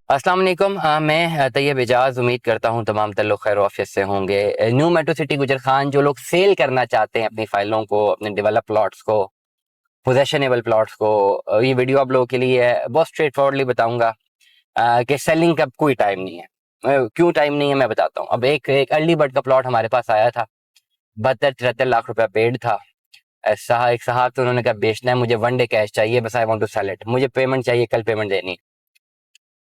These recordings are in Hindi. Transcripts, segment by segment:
अस्सलाम वालेकुम। मैं तैयब एजाज उम्मीद करता हूँ तमाम तल्लुक़ खैर ऑफिस से होंगे। न्यू मेट्रो सिटी गुजर खान जो लोग सेल करना चाहते हैं अपनी फाइलों को, अपने डेवलप प्लॉट्स को, पोजेशनेबल प्लॉट्स को, ये वीडियो आप लोगों के लिए है। बहुत स्ट्रेट फॉरवर्डली बताऊंगा कि सेलिंग का कोई टाइम नहीं है। क्यों टाइम नहीं है मैं बताता हूँ। अब एक एक अर्ली बर्ड का प्लॉट हमारे पास आया था, 72-73 लाख रुपया पेड था। एक साहब तो उन्होंने कहा बेचना है मुझे, वन डे कैश चाहिए, बस I want to sell it, मुझे पेमेंट चाहिए, कल पेमेंट देनी।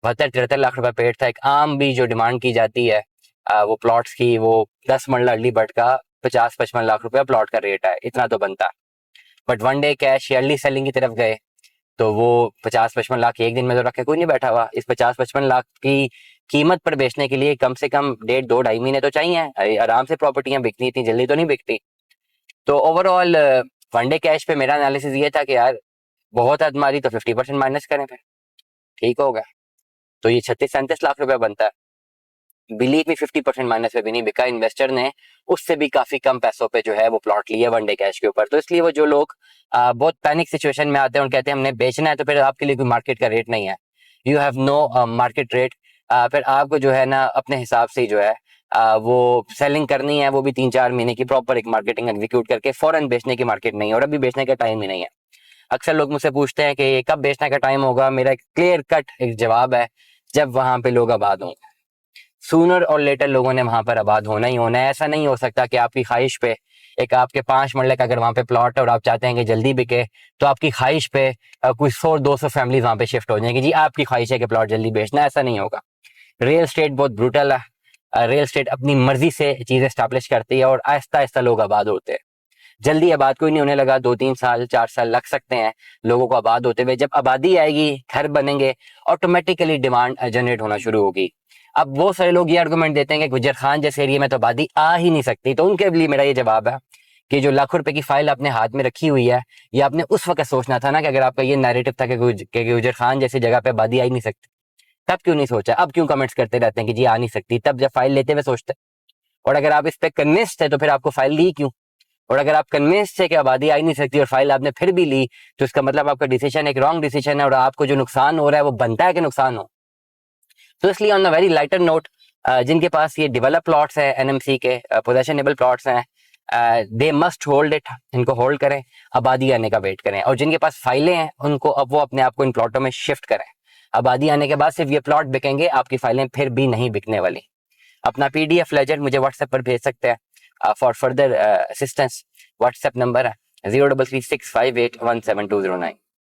72-73 लाख रुपए पेड था। एक आम भी जो डिमांड की जाती है वो प्लॉट्स की, वो 10 मरला अर्ली बर्ड का 50-55 लाख रुपया प्लॉट का रेट है, इतना तो बनता है। But one day cash early selling की तरफ गए तो वो 50-55 लाख एक दिन में तो रखे कोई नहीं बैठा हुआ। इस 50-55 लाख की कीमत पर बेचने के लिए कम से कम 1.5-2-2.5 महीने तो चाहिए। आराम से प्रॉपर्टियां बिकनी, इतनी जल्दी तो नहीं बिकती। तो ओवरऑल वन डे कैश पे मेरा एनालिसिस ये था कि यार बहुत हद मारी तो 50% माइनस करें, फिर ठीक होगा। तो ये 36-37 लाख रुपया बनता है। बिलीव मी 50% माइनस पे भी नहीं बिका। इन्वेस्टर ने उससे भी काफी कम पैसों पे जो है वो प्लॉट लिया वन डे कैश के ऊपर। तो इसलिए वो जो लोग बहुत पैनिक सिचुएशन में आते हैं और कहते हैं हमने बेचना है, तो फिर आपके लिए कोई मार्केट का रेट नहीं है। You have no market rate. फिर आपको जो है ना अपने हिसाब से ही जो है वो सेलिंग करनी है, वो भी 3-4 महीने की प्रॉपर एक मार्केटिंग एग्जीक्यूट करके। फौरन बेचने की मार्केट नहीं है और अभी बेचने का टाइम ही नहीं है। अक्सर लोग मुझसे पूछते हैं कि कब बेचने का टाइम होगा। मेरा एक क्लियर कट एक जवाब है, जब वहां पे लोग आबाद होंगे। सूनर और लेटर लोगों ने वहां पर आबाद होना ही होना है। ऐसा नहीं हो सकता कि आपकी ख्वाहिश पे, एक आपके 5 मरले का अगर वहां पे प्लॉट है और आप चाहते हैं कि जल्दी बिके, तो आपकी ख्वाहिश पे कोई 100-200 फैमिलीज वहां पे शिफ्ट हो जाएंगी। जी आपकी ख्वाहिश है कि प्लॉट जल्दी बेचना है, ऐसा नहीं होगा। रियल स्टेट बहुत ब्रूटल है। रियल स्टेट अपनी मर्जी से चीजें स्टैब्लिश करती है और आहिस्ता आहिस्ता लोग आबाद होते हैं। जल्दी आबाद कोई नहीं होने लगा। 2-3 साल 4 साल लग सकते हैं लोगों को आबाद होते हुए। जब आबादी आएगी, घर बनेंगे, ऑटोमेटिकली डिमांड जनरेट होना शुरू होगी। अब बहुत सारे लोग ये आर्गुमेंट देते हैं कि गुजर खान जैसे एरिया में तो आबादी आ ही नहीं सकती। तो उनके लिए मेरा ये जवाब है कि जो लाखों रुपए की फाइल आपने हाथ में रखी हुई है, ये आपने उस वक्त सोचना था ना, कि अगर आपका ये नैरेटिव था कि गुजर खान जैसी जगह पे आबादी आ ही नहीं सकती, तब क्यों नहीं सोचा? अब क्यों कमेंट्स करते रहते हैं कि जी आ नहीं सकती? तब जब फाइल लेते हुए सोचते। और अगर आप इस पे कन्विंस्ड थे तो फिर आपको फाइल ली क्यों? और अगर आप कन्विंस थे कि आबादी आ ही नहीं सकती और फाइल आपने फिर भी ली, तो इसका मतलब आपका डिसीजन एक रॉन्ग डिसीजन है और आपको जो नुकसान हो रहा है वो बनता है कि नुकसान हो। तो इसलिए on a very lighter note, जिनके पास ये डेवलप प्लॉट्स हैं, एनएमसी के पोजेशनेबल प्लॉट्स हैं, दे मस्ट होल्ड इट, इनको होल्ड करें, आबादी आने का वेट करें। और जिनके पास फाइलें हैं उनको अब वो अपने आप को इन प्लॉटों में शिफ्ट करें। आबादी आने के बाद सिर्फ ये प्लॉट बिकेंगे, आपकी फाइलें फिर भी नहीं बिकने वाली। अपना पीडीएफ लेजर मुझे व्हाट्सएप पर भेज सकते हैं for further assistance. WhatsApp number है 033658172009।